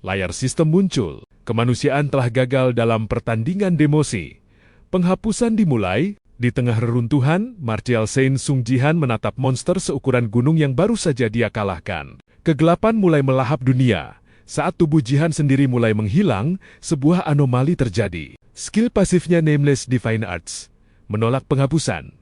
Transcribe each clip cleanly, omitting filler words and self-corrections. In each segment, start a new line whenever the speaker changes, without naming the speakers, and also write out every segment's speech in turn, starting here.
Layar sistem muncul. Kemanusiaan telah gagal dalam pertandingan demosi. Penghapusan dimulai. Di tengah reruntuhan, Martial Saint Sung Jihan menatap monster seukuran gunung yang baru saja dia kalahkan. Kegelapan mulai melahap dunia. Saat tubuh Jihan sendiri mulai menghilang, sebuah anomali terjadi. Skill pasifnya Nameless Divine Arts menolak penghapusan.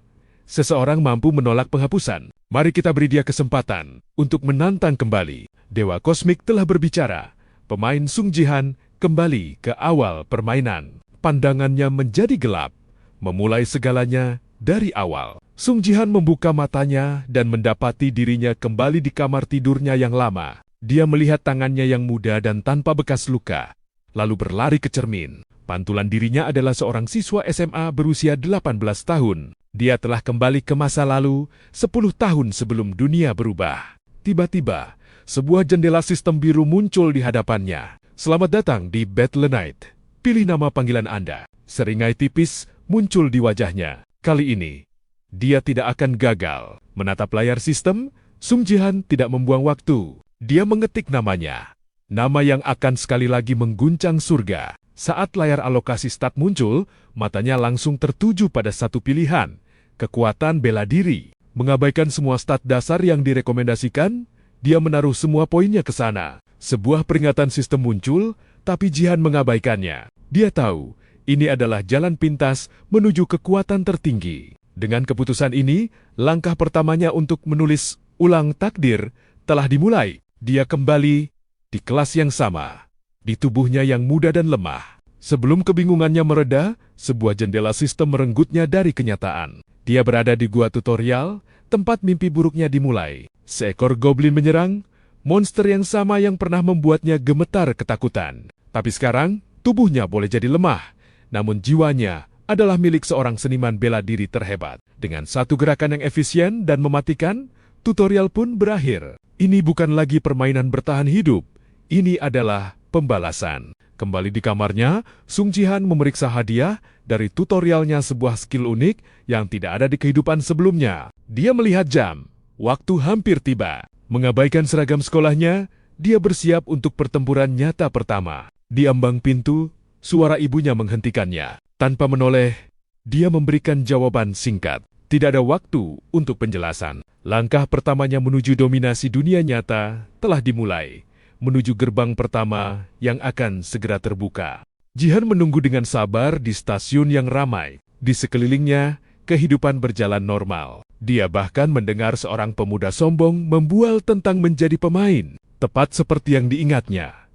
Seseorang mampu menolak penghapusan. Mari kita beri dia kesempatan untuk menantang kembali. Dewa Kosmik telah berbicara. Pemain Sung Jihan kembali ke awal permainan. Pandangannya menjadi gelap. Memulai segalanya dari awal. Sung Jihan membuka matanya dan mendapati dirinya kembali di kamar tidurnya yang lama. Dia melihat tangannya yang muda dan tanpa bekas luka. Lalu berlari ke cermin. Pantulan dirinya adalah seorang siswa SMA berusia 18 tahun. Dia telah kembali ke masa lalu 10 tahun sebelum dunia berubah. Tiba-tiba, sebuah jendela sistem biru muncul di hadapannya. Selamat datang di Battle Knight. Pilih nama panggilan Anda. Seringai tipis muncul di wajahnya. Kali ini, dia tidak akan gagal. Menatap layar sistem, Sung Jihan tidak membuang waktu. Dia mengetik namanya. Nama yang akan sekali lagi mengguncang surga. Saat layar alokasi stat muncul, matanya langsung tertuju pada satu pilihan. Kekuatan bela diri. Mengabaikan semua stat dasar yang direkomendasikan, dia menaruh semua poinnya ke sana. Sebuah peringatan sistem muncul, tapi Jihan mengabaikannya. Dia tahu, ini adalah jalan pintas menuju kekuatan tertinggi. Dengan keputusan ini, langkah pertamanya untuk menulis ulang takdir telah dimulai. Dia kembali di kelas yang sama, di tubuhnya yang muda dan lemah. Sebelum kebingungannya mereda, sebuah jendela sistem merenggutnya dari kenyataan. Dia berada di gua tutorial, tempat mimpi buruknya dimulai. Seekor goblin menyerang, monster yang sama yang pernah membuatnya gemetar ketakutan. Tapi sekarang, tubuhnya boleh jadi lemah. Namun jiwanya adalah milik seorang seniman bela diri terhebat. Dengan satu gerakan yang efisien dan mematikan, tutorial pun berakhir. Ini bukan lagi permainan bertahan hidup. Ini adalah pembalasan. Kembali di kamarnya, Sung Jihan memeriksa hadiah dari tutorialnya, sebuah skill unik yang tidak ada di kehidupan sebelumnya. Dia melihat jam. Waktu hampir tiba. Mengabaikan seragam sekolahnya, dia bersiap untuk pertempuran nyata pertama. Di ambang pintu, suara ibunya menghentikannya. Tanpa menoleh, dia memberikan jawaban singkat. Tidak ada waktu untuk penjelasan. Langkah pertamanya menuju dominasi dunia nyata telah dimulai. Menuju gerbang pertama yang akan segera terbuka. Jihan menunggu dengan sabar di stasiun yang ramai. Di sekelilingnya, kehidupan berjalan normal. Dia bahkan mendengar seorang pemuda sombong membual tentang menjadi pemain. Tepat seperti yang diingatnya.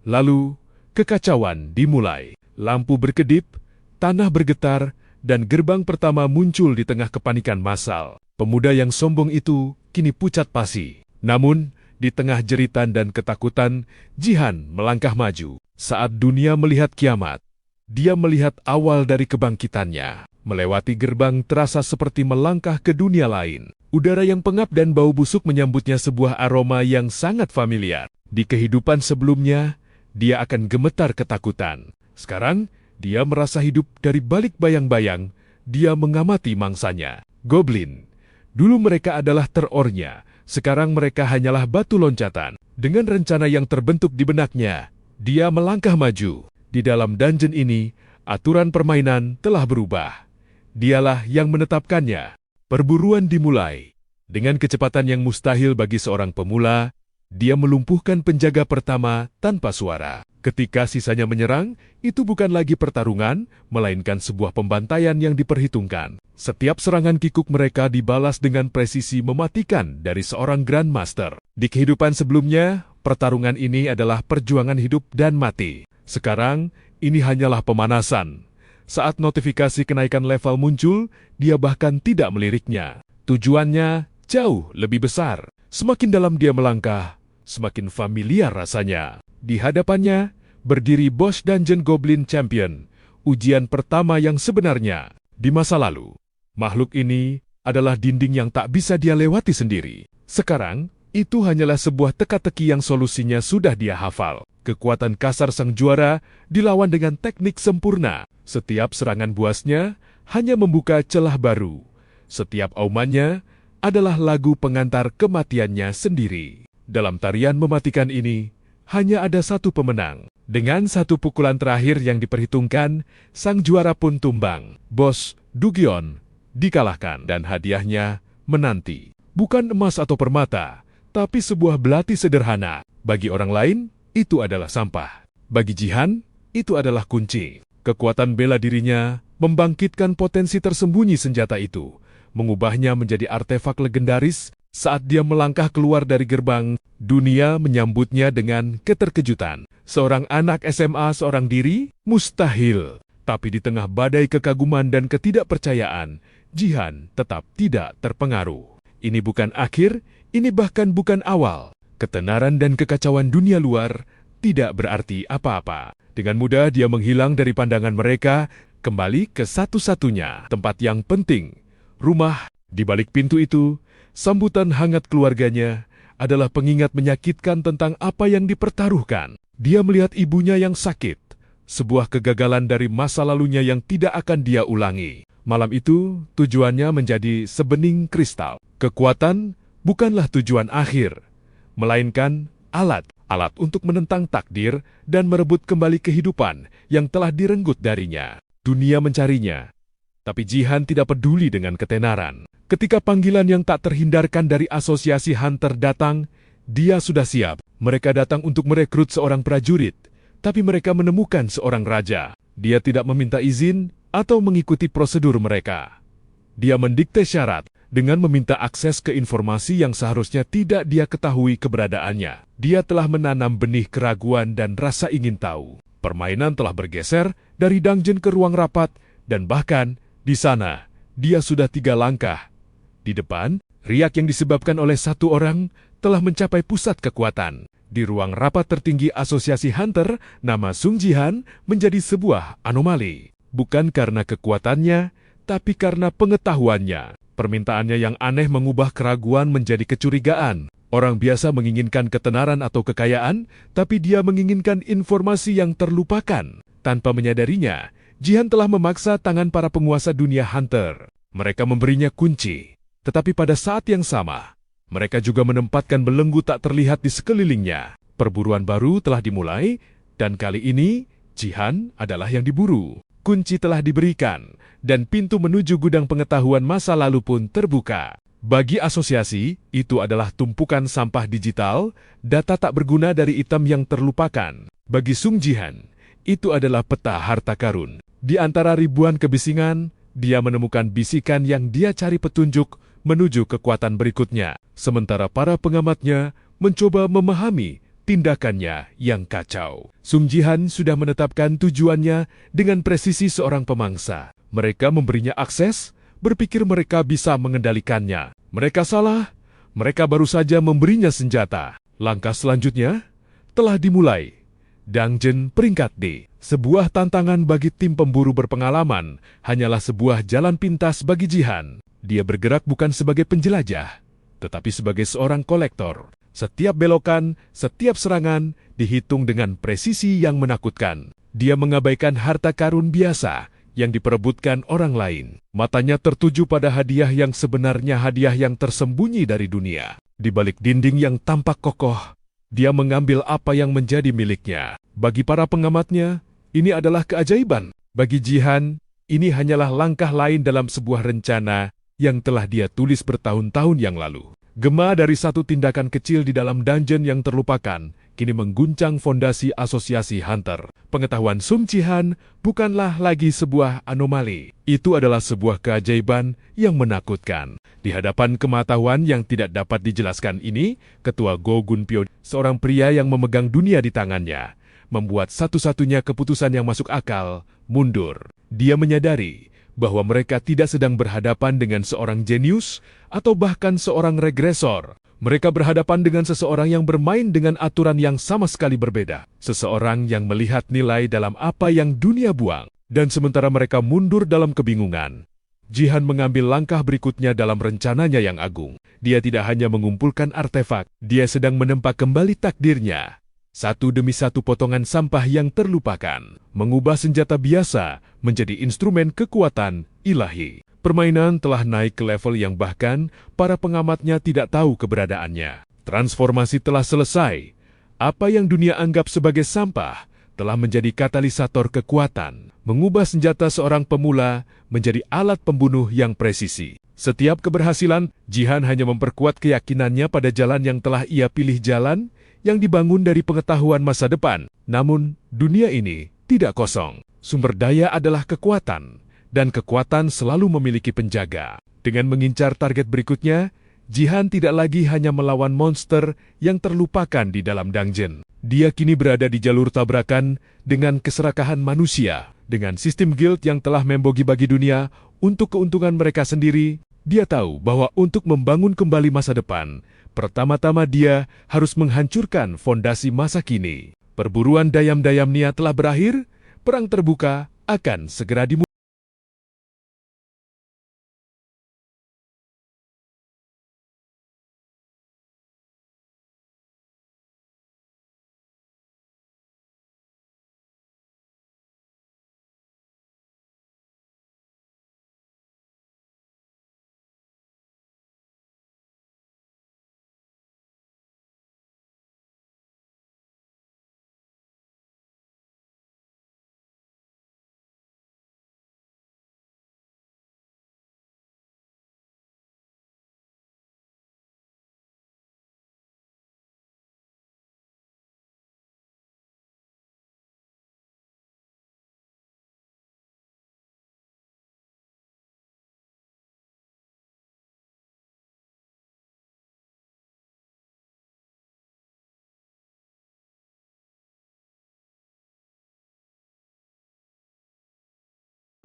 Lalu, kekacauan dimulai. Lampu berkedip, tanah bergetar, dan gerbang pertama muncul di tengah kepanikan massal. Pemuda yang sombong itu kini pucat pasi. Namun, di tengah jeritan dan ketakutan, Jihan melangkah maju. Saat dunia melihat kiamat, dia melihat awal dari kebangkitannya. Melewati gerbang terasa seperti melangkah ke dunia lain. Udara yang pengap dan bau busuk menyambutnya sebuah aroma yang sangat familiar. Di kehidupan sebelumnya, dia akan gemetar ketakutan. Sekarang, dia merasa hidup dari balik bayang-bayang. Dia mengamati mangsanya. Goblin. Dulu mereka adalah terornya. Sekarang mereka hanyalah batu loncatan. Dengan rencana yang terbentuk di benaknya, dia melangkah maju. Di dalam dungeon ini, aturan permainan telah berubah. Dialah yang menetapkannya. Perburuan dimulai. Dengan kecepatan yang mustahil bagi seorang pemula, dia melumpuhkan penjaga pertama tanpa suara. Ketika sisanya menyerang, itu bukan lagi pertarungan, melainkan sebuah pembantaian yang diperhitungkan. Setiap serangan kikuk mereka dibalas dengan presisi mematikan dari seorang Grandmaster. Di kehidupan sebelumnya, pertarungan ini adalah perjuangan hidup dan mati. Sekarang, ini hanyalah pemanasan. Saat notifikasi kenaikan level muncul, dia bahkan tidak meliriknya. Tujuannya jauh lebih besar. Semakin dalam dia melangkah, semakin familiar rasanya. Di hadapannya, berdiri bos Dungeon Goblin Champion, ujian pertama yang sebenarnya. Di masa lalu, makhluk ini adalah dinding yang tak bisa dia lewati sendiri. Sekarang, itu hanyalah sebuah teka-teki yang solusinya sudah dia hafal. Kekuatan kasar sang juara dilawan dengan teknik sempurna. Setiap serangan buasnya hanya membuka celah baru. Setiap aumannya adalah lagu pengantar kematiannya sendiri. Dalam tarian mematikan ini, hanya ada satu pemenang. Dengan satu pukulan terakhir yang diperhitungkan, sang juara pun tumbang. Bos Dugyeon dikalahkan dan hadiahnya menanti. Bukan emas atau permata, tapi sebuah belati sederhana. Bagi orang lain, itu adalah sampah. Bagi Jihan, itu adalah kunci. Kekuatan bela dirinya membangkitkan potensi tersembunyi senjata itu, mengubahnya menjadi artefak legendaris. Saat dia melangkah keluar dari gerbang, dunia menyambutnya dengan keterkejutan. Seorang anak SMA seorang diri? Mustahil. Tapi di tengah badai kekaguman dan ketidakpercayaan, Jihan tetap tidak terpengaruh. Ini bukan akhir, ini bahkan bukan awal. Ketenaran dan kekacauan dunia luar tidak berarti apa-apa. Dengan mudah dia menghilang dari pandangan mereka, kembali ke satu-satunya tempat yang penting, rumah. Di balik pintu itu, sambutan hangat keluarganya adalah pengingat menyakitkan tentang apa yang dipertaruhkan. Dia melihat ibunya yang sakit, sebuah kegagalan dari masa lalunya yang tidak akan dia ulangi. Malam itu, tujuannya menjadi sebening kristal. Kekuatan bukanlah tujuan akhir, melainkan alat untuk menentang takdir dan merebut kembali kehidupan yang telah direnggut darinya. Dunia mencarinya, tapi Jihan tidak peduli dengan ketenaran. Ketika panggilan yang tak terhindarkan dari asosiasi Hunter datang, dia sudah siap. Mereka datang untuk merekrut seorang prajurit, tapi mereka menemukan seorang raja. Dia tidak meminta izin atau mengikuti prosedur mereka. Dia mendikte syarat dengan meminta akses ke informasi yang seharusnya tidak dia ketahui keberadaannya. Dia telah menanam benih keraguan dan rasa ingin tahu. Permainan telah bergeser dari dungeon ke ruang rapat, dan bahkan di sana dia sudah 3 langkah. Di depan, riak yang disebabkan oleh satu orang telah mencapai pusat kekuatan. Di ruang rapat tertinggi Asosiasi Hunter, nama Sung Jihan menjadi sebuah anomali. Bukan karena kekuatannya, tapi karena pengetahuannya. Permintaannya yang aneh mengubah keraguan menjadi kecurigaan. Orang biasa menginginkan ketenaran atau kekayaan, tapi dia menginginkan informasi yang terlupakan. Tanpa menyadarinya, Jihan telah memaksa tangan para penguasa dunia Hunter. Mereka memberinya kunci. Tetapi pada saat yang sama, mereka juga menempatkan belenggu tak terlihat di sekelilingnya. Perburuan baru telah dimulai, dan kali ini Jihan adalah yang diburu. Kunci telah diberikan, dan pintu menuju gudang pengetahuan masa lalu pun terbuka. Bagi asosiasi, itu adalah tumpukan sampah digital, data tak berguna dari item yang terlupakan. Bagi Sung Jihan, itu adalah peta harta karun. Di antara ribuan kebisingan, dia menemukan bisikan yang dia cari petunjuk menuju kekuatan berikutnya, sementara para pengamatnya mencoba memahami tindakannya yang kacau. Sung Jihan sudah menetapkan tujuannya dengan presisi seorang pemangsa. Mereka memberinya akses, berpikir mereka bisa mengendalikannya. Mereka salah, mereka baru saja memberinya senjata. Langkah selanjutnya telah dimulai. Dungeon peringkat D. Sebuah tantangan bagi tim pemburu berpengalaman, hanyalah sebuah jalan pintas bagi Jihan. Dia bergerak bukan sebagai penjelajah, tetapi sebagai seorang kolektor. Setiap belokan, setiap serangan dihitung dengan presisi yang menakutkan. Dia mengabaikan harta karun biasa yang diperebutkan orang lain. Matanya tertuju pada hadiah yang sebenarnya hadiah yang tersembunyi dari dunia. Di balik dinding yang tampak kokoh, dia mengambil apa yang menjadi miliknya. Bagi para pengamatnya, ini adalah keajaiban. Bagi Jihan, ini hanyalah langkah lain dalam sebuah rencana yang telah dia tulis bertahun-tahun yang lalu. Gema dari satu tindakan kecil di dalam dungeon yang terlupakan, kini mengguncang fondasi Asosiasi Hunter. Pengetahuan Sung Jihan bukanlah lagi sebuah anomali. Itu adalah sebuah keajaiban yang menakutkan. Di hadapan kematahuan yang tidak dapat dijelaskan ini, Ketua Go Gunpyo, seorang pria yang memegang dunia di tangannya, membuat satu-satunya keputusan yang masuk akal, mundur. Dia menyadari bahwa mereka tidak sedang berhadapan dengan seorang jenius atau bahkan seorang regresor. Mereka berhadapan dengan seseorang yang bermain dengan aturan yang sama sekali berbeda. Seseorang yang melihat nilai dalam apa yang dunia buang. Dan sementara mereka mundur dalam kebingungan, Jihan mengambil langkah berikutnya dalam rencananya yang agung. Dia tidak hanya mengumpulkan artefak, dia sedang menempa kembali takdirnya. Satu demi satu potongan sampah yang terlupakan, mengubah senjata biasa menjadi instrumen kekuatan ilahi. Permainan telah naik ke level yang bahkan para pengamatnya tidak tahu keberadaannya. Transformasi telah selesai. Apa yang dunia anggap sebagai sampah telah menjadi katalisator kekuatan, mengubah senjata seorang pemula menjadi alat pembunuh yang presisi. Setiap keberhasilan, Jihan hanya memperkuat keyakinannya pada jalan yang telah ia pilih, jalan yang dibangun dari pengetahuan masa depan. Namun, dunia ini tidak kosong. Sumber daya adalah kekuatan, dan kekuatan selalu memiliki penjaga. Dengan mengincar target berikutnya, Jihan tidak lagi hanya melawan monster yang terlupakan di dalam dungeon. Dia kini berada di jalur tabrakan dengan keserakahan manusia. Dengan sistem guild yang telah membagi-bagi dunia untuk keuntungan mereka sendiri, dia tahu bahwa untuk membangun kembali masa depan, pertama-tama dia harus menghancurkan fondasi masa kini. Perburuan dayam-dayam Nia telah berakhir, perang terbuka akan segera dimulai.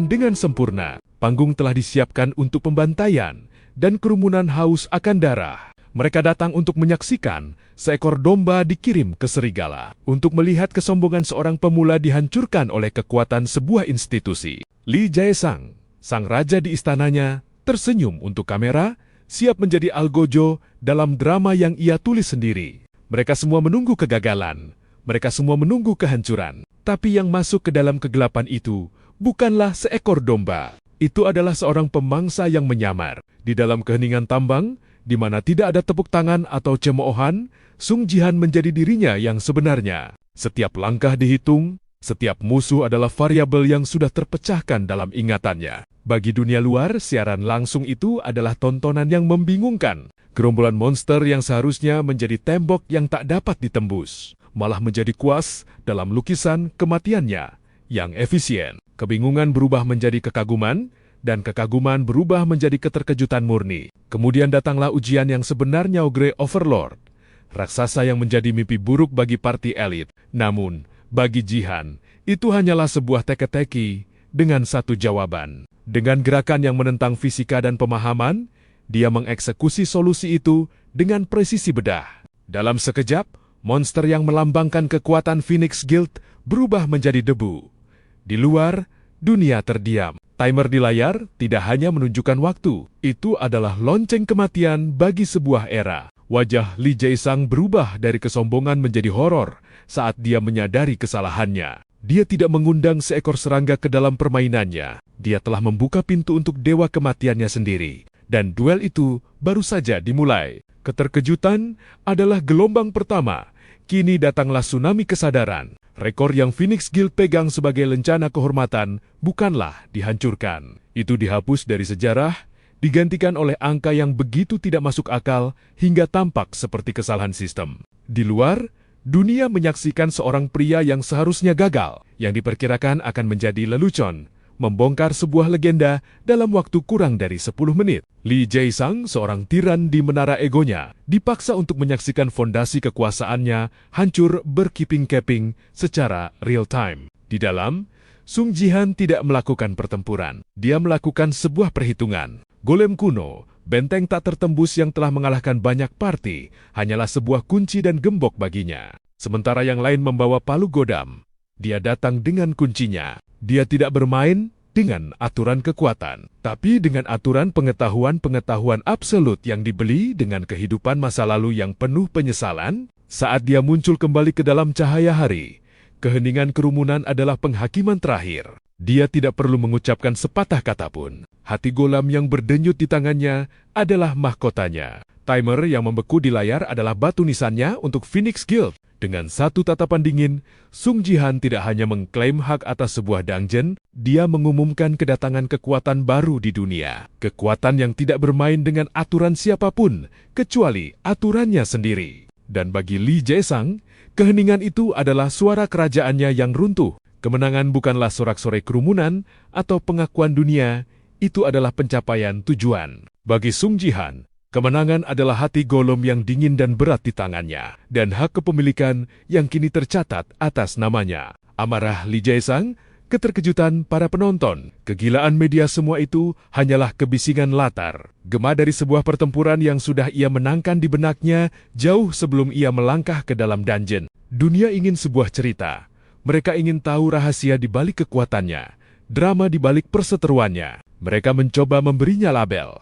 Dengan sempurna, panggung telah disiapkan untuk pembantaian, dan kerumunan haus akan darah. Mereka datang untuk menyaksikan seekor domba dikirim ke serigala, untuk melihat kesombongan seorang pemula dihancurkan oleh kekuatan sebuah institusi. Li Jaesang, sang raja di istananya, tersenyum untuk kamera, siap menjadi algojo dalam drama yang ia tulis sendiri. Mereka semua menunggu kegagalan, mereka semua menunggu kehancuran. Tapi yang masuk ke dalam kegelapan itu bukanlah seekor domba. Itu adalah seorang pemangsa yang menyamar. Di dalam keheningan tambang, di mana tidak ada tepuk tangan atau cemoohan, Sung Jihan menjadi dirinya yang sebenarnya. Setiap langkah dihitung, setiap musuh adalah variabel yang sudah terpecahkan dalam ingatannya. Bagi dunia luar, siaran langsung itu adalah tontonan yang membingungkan. Gerombolan monster yang seharusnya menjadi tembok yang tak dapat ditembus, malah menjadi kuas dalam lukisan kematiannya yang efisien. Kebingungan berubah menjadi kekaguman, dan kekaguman berubah menjadi keterkejutan murni. Kemudian datanglah ujian yang sebenarnya, Ogre Overlord, raksasa yang menjadi mimpi buruk bagi parti elit. Namun, bagi Jihan, itu hanyalah sebuah teka-teki dengan satu jawaban. Dengan gerakan yang menentang fisika dan pemahaman, dia mengeksekusi solusi itu dengan presisi bedah. Dalam sekejap, monster yang melambangkan kekuatan Phoenix Guild berubah menjadi debu. Di luar, dunia terdiam. Timer di layar tidak hanya menunjukkan waktu. Itu adalah lonceng kematian bagi sebuah era. Wajah Li Jaesang berubah dari kesombongan menjadi horor saat dia menyadari kesalahannya. Dia tidak mengundang seekor serangga ke dalam permainannya. Dia telah membuka pintu untuk dewa kematiannya sendiri. Dan duel itu baru saja dimulai. Keterkejutan adalah gelombang pertama. Kini datanglah tsunami kesadaran. Rekor yang Phoenix Guild pegang sebagai lencana kehormatan bukanlah dihancurkan. Itu dihapus dari sejarah, digantikan oleh angka yang begitu tidak masuk akal hingga tampak seperti kesalahan sistem. Di luar, dunia menyaksikan seorang pria yang seharusnya gagal, yang diperkirakan akan menjadi lelucon, membongkar sebuah legenda dalam waktu kurang dari 10 menit. Li Jaesang, seorang tiran di menara egonya, dipaksa untuk menyaksikan fondasi kekuasaannya hancur berkeping-keping secara real-time. Di dalam, Sung Jihan tidak melakukan pertempuran. Dia melakukan sebuah perhitungan. Golem kuno, benteng tak tertembus yang telah mengalahkan banyak parti, hanyalah sebuah kunci dan gembok baginya. Sementara yang lain membawa palu godam. Dia datang dengan kuncinya. Dia tidak bermain dengan aturan kekuatan, tapi dengan aturan pengetahuan-pengetahuan absolut yang dibeli dengan kehidupan masa lalu yang penuh penyesalan. Saat dia muncul kembali ke dalam cahaya hari, keheningan kerumunan adalah penghakiman terakhir. Dia tidak perlu mengucapkan sepatah kata pun. Hati Golem yang berdenyut di tangannya adalah mahkotanya. Timer yang membeku di layar adalah batu nisannya untuk Phoenix Guild. Dengan satu tatapan dingin, Sung Jihan tidak hanya mengklaim hak atas sebuah dungeon, dia mengumumkan kedatangan kekuatan baru di dunia. Kekuatan yang tidak bermain dengan aturan siapapun, kecuali aturannya sendiri. Dan bagi Lee Jae-sang, keheningan itu adalah suara kerajaannya yang runtuh. Kemenangan bukanlah sorak-sorai kerumunan atau pengakuan dunia, itu adalah pencapaian tujuan. Bagi Sung Jihan, kemenangan adalah hati Golem yang dingin dan berat di tangannya, dan hak kepemilikan yang kini tercatat atas namanya. Amarah Lee Jae-sang, keterkejutan para penonton, kegilaan media, semua itu hanyalah kebisingan latar. Gema dari sebuah pertempuran yang sudah ia menangkan di benaknya jauh sebelum ia melangkah ke dalam dungeon. Dunia ingin sebuah cerita. Mereka ingin tahu rahasia di balik kekuatannya, drama di balik perseteruannya. Mereka mencoba memberinya label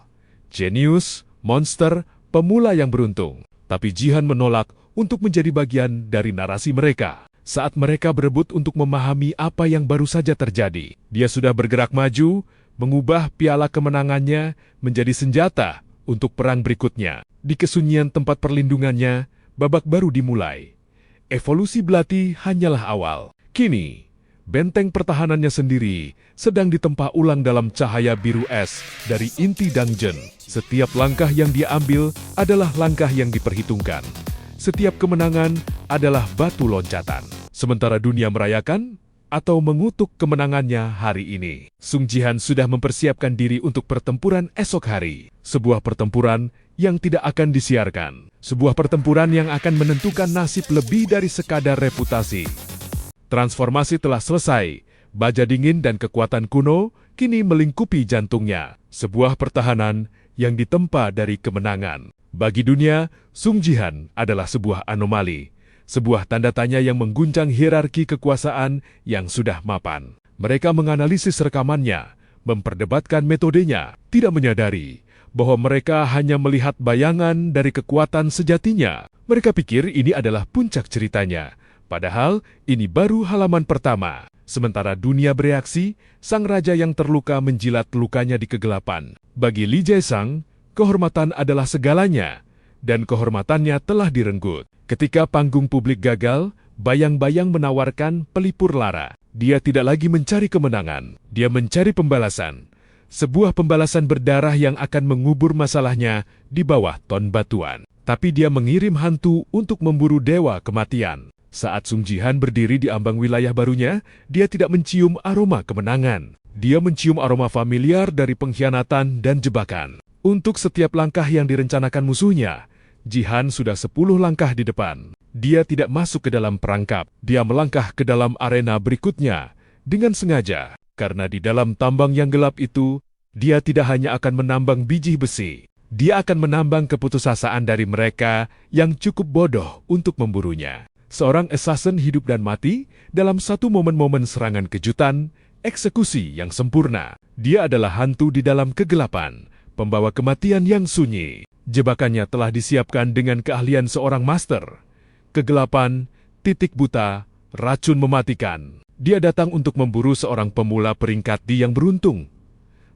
jenius, monster, pemula yang beruntung. Tapi Jihan menolak untuk menjadi bagian dari narasi mereka. Saat mereka berebut untuk memahami apa yang baru saja terjadi, dia sudah bergerak maju, mengubah piala kemenangannya menjadi senjata untuk perang berikutnya. Di kesunyian tempat perlindungannya, babak baru dimulai. Evolusi Belati hanyalah awal. Kini, benteng pertahanannya sendiri sedang ditempa ulang dalam cahaya biru es dari inti dungeon. Setiap langkah yang dia ambil adalah langkah yang diperhitungkan. Setiap kemenangan adalah batu loncatan. Sementara dunia merayakan atau mengutuk kemenangannya hari ini, Sung Jihan sudah mempersiapkan diri untuk pertempuran esok hari. Sebuah pertempuran yang tidak akan disiarkan. Sebuah pertempuran yang akan menentukan nasib lebih dari sekadar reputasi. Transformasi telah selesai. Baja dingin dan kekuatan kuno kini melingkupi jantungnya. Sebuah pertahanan yang ditempa dari kemenangan. Bagi dunia, Sung Jihan adalah sebuah anomali. Sebuah tanda tanya yang mengguncang hierarki kekuasaan yang sudah mapan. Mereka menganalisis rekamannya, memperdebatkan metodenya, tidak menyadari bahwa mereka hanya melihat bayangan dari kekuatan sejatinya. Mereka pikir ini adalah puncak ceritanya, padahal ini baru halaman pertama. Sementara dunia bereaksi, sang raja yang terluka menjilat lukanya di kegelapan. Bagi Lee Jae-sang, kehormatan adalah segalanya, dan kehormatannya telah direnggut. Ketika panggung publik gagal, bayang-bayang menawarkan pelipur lara. Dia tidak lagi mencari kemenangan, dia mencari pembalasan. Sebuah pembalasan berdarah yang akan mengubur masalahnya di bawah ton batuan. Tapi dia mengirim hantu untuk memburu dewa kematian. Saat Sung Jihan berdiri di ambang wilayah barunya, dia tidak mencium aroma kemenangan. Dia mencium aroma familiar dari pengkhianatan dan jebakan. Untuk setiap langkah yang direncanakan musuhnya, Jihan sudah 10 langkah di depan. Dia tidak masuk ke dalam perangkap. Dia melangkah ke dalam arena berikutnya dengan sengaja. Karena di dalam tambang yang gelap itu, dia tidak hanya akan menambang biji besi. Dia akan menambang keputusasaan dari mereka yang cukup bodoh untuk memburunya. Seorang assassin hidup dan mati dalam satu momen-momen serangan kejutan, eksekusi yang sempurna. Dia adalah hantu di dalam kegelapan, pembawa kematian yang sunyi. Jebakannya telah disiapkan dengan keahlian seorang master. Kegelapan, titik buta, racun mematikan. Dia datang untuk memburu seorang pemula peringkat D yang beruntung.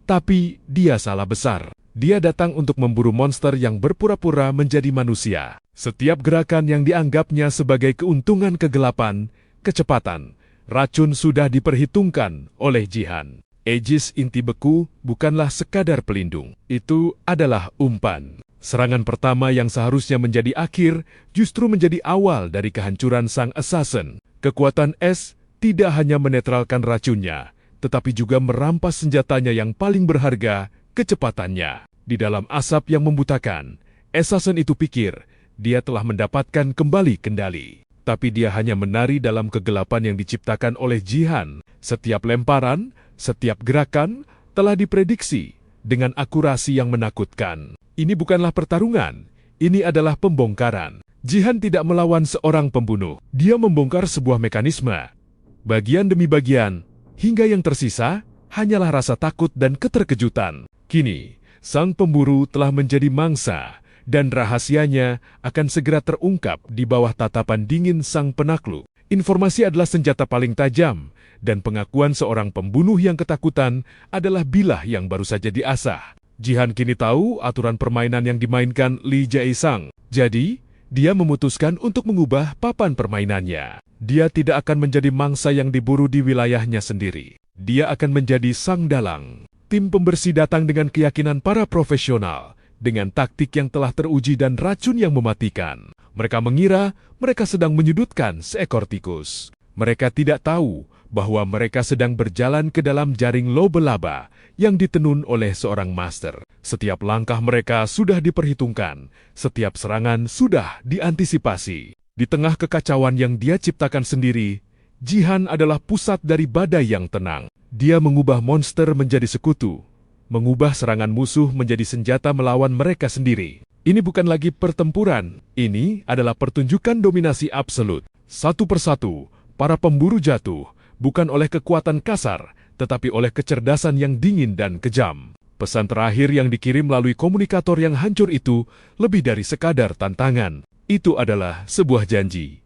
Tapi dia salah besar. Dia datang untuk memburu monster yang berpura-pura menjadi manusia. Setiap gerakan yang dianggapnya sebagai keuntungan kegelapan, kecepatan, racun sudah diperhitungkan oleh Jihan. Aegis inti beku bukanlah sekadar pelindung. Itu adalah umpan. Serangan pertama yang seharusnya menjadi akhir, justru menjadi awal dari kehancuran sang assassin. Kekuatan es tidak hanya menetralkan racunnya, tetapi juga merampas senjatanya yang paling berharga, kecepatannya. Di dalam asap yang membutakan, assassin itu pikir dia telah mendapatkan kembali kendali. Tapi dia hanya menari dalam kegelapan yang diciptakan oleh Jihan. Setiap lemparan, setiap gerakan telah diprediksi dengan akurasi yang menakutkan. Ini bukanlah pertarungan, ini adalah pembongkaran. Jihan tidak melawan seorang pembunuh. Dia membongkar sebuah mekanisme. Bagian demi bagian, hingga yang tersisa hanyalah rasa takut dan keterkejutan. Kini, sang pemburu telah menjadi mangsa, dan rahasianya akan segera terungkap di bawah tatapan dingin sang penakluk. Informasi adalah senjata paling tajam, dan pengakuan seorang pembunuh yang ketakutan adalah bilah yang baru saja diasah. Jihan kini tahu aturan permainan yang dimainkan Lee Jae-sang. Jadi, dia memutuskan untuk mengubah papan permainannya. Dia tidak akan menjadi mangsa yang diburu di wilayahnya sendiri. Dia akan menjadi sang dalang. Tim pembersih datang dengan keyakinan para profesional, dengan taktik yang telah teruji dan racun yang mematikan. Mereka mengira mereka sedang menyudutkan seekor tikus. Mereka tidak tahu bahwa mereka sedang berjalan ke dalam jaring laba-laba yang ditenun oleh seorang master. Setiap langkah mereka sudah diperhitungkan, setiap serangan sudah diantisipasi. Di tengah kekacauan yang dia ciptakan sendiri, Jihan adalah pusat dari badai yang tenang. Dia mengubah monster menjadi sekutu, mengubah serangan musuh menjadi senjata melawan mereka sendiri. Ini bukan lagi pertempuran, ini adalah pertunjukan dominasi absolut. Satu persatu, para pemburu jatuh, bukan oleh kekuatan kasar, tetapi oleh kecerdasan yang dingin dan kejam. Pesan terakhir yang dikirim melalui komunikator yang hancur itu lebih dari sekadar tantangan. Itu adalah sebuah janji.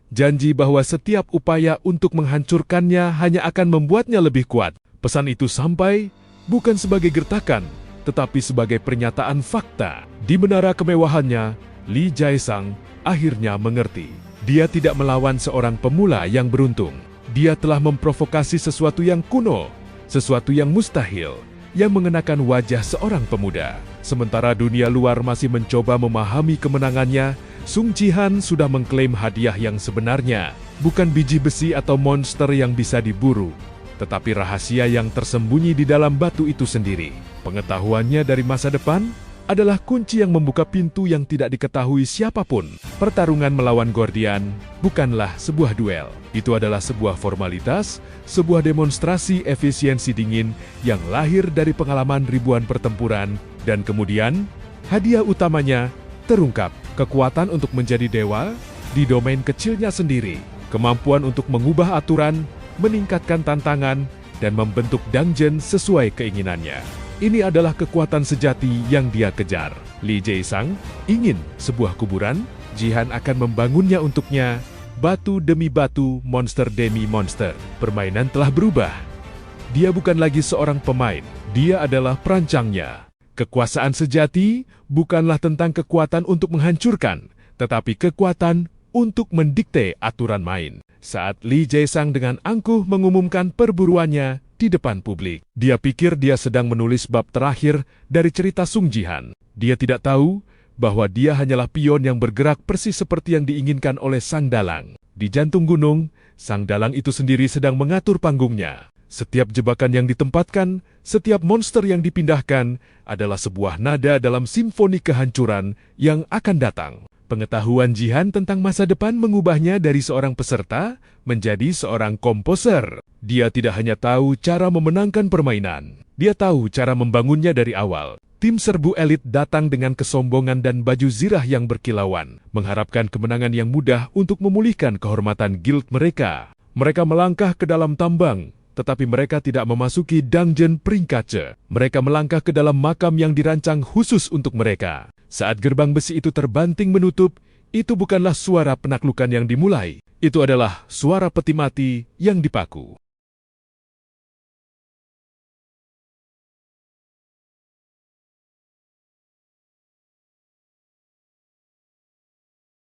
Janji bahwa setiap upaya untuk menghancurkannya hanya akan membuatnya lebih kuat. Pesan itu sampai bukan sebagai gertakan, tetapi sebagai pernyataan fakta. Di menara kemewahannya, Lee Jae-sang akhirnya mengerti. Dia tidak melawan seorang pemula yang beruntung. Dia telah memprovokasi sesuatu yang kuno, sesuatu yang mustahil, yang mengenakan wajah seorang pemuda. Sementara dunia luar masih mencoba memahami kemenangannya, Sung Jihan sudah mengklaim hadiah yang sebenarnya, bukan biji besi atau monster yang bisa diburu, tetapi rahasia yang tersembunyi di dalam batu itu sendiri. Pengetahuannya dari masa depan adalah kunci yang membuka pintu yang tidak diketahui siapapun. Pertarungan melawan Gordian bukanlah sebuah duel. Itu adalah sebuah formalitas, sebuah demonstrasi efisiensi dingin yang lahir dari pengalaman ribuan pertempuran, dan kemudian hadiah utamanya terungkap. Kekuatan untuk menjadi dewa di domain kecilnya sendiri, kemampuan untuk mengubah aturan, meningkatkan tantangan, dan membentuk dungeon sesuai keinginannya. Ini adalah kekuatan sejati yang dia kejar. Lee Jae-sang ingin sebuah kuburan, Jihan akan membangunnya untuknya, batu demi batu, monster demi monster. Permainan telah berubah. Dia bukan lagi seorang pemain, dia adalah perancangnya. Kekuasaan sejati bukanlah tentang kekuatan untuk menghancurkan, tetapi kekuatan untuk mendikte aturan main. Saat Lee Jae-sang dengan angkuh mengumumkan perburuannya di depan publik, dia pikir dia sedang menulis bab terakhir dari cerita Sung Jihan. Dia tidak tahu bahwa dia hanyalah pion yang bergerak persis seperti yang diinginkan oleh sang dalang. Di jantung gunung, sang dalang itu sendiri sedang mengatur panggungnya. Setiap jebakan yang ditempatkan, setiap monster yang dipindahkan adalah sebuah nada dalam simfoni kehancuran yang akan datang. Pengetahuan Jihan tentang masa depan mengubahnya dari seorang peserta menjadi seorang komposer. Dia tidak hanya tahu cara memenangkan permainan, dia tahu cara membangunnya dari awal. Tim serbu elit datang dengan kesombongan dan baju zirah yang berkilauan, mengharapkan kemenangan yang mudah untuk memulihkan kehormatan guild mereka. Mereka melangkah ke dalam tambang, tetapi mereka tidak memasuki dungeon peringkat C. Mereka melangkah ke dalam makam yang dirancang khusus untuk mereka. Saat gerbang besi itu terbanting menutup, itu bukanlah suara penaklukan yang dimulai. Itu adalah suara peti mati yang dipaku.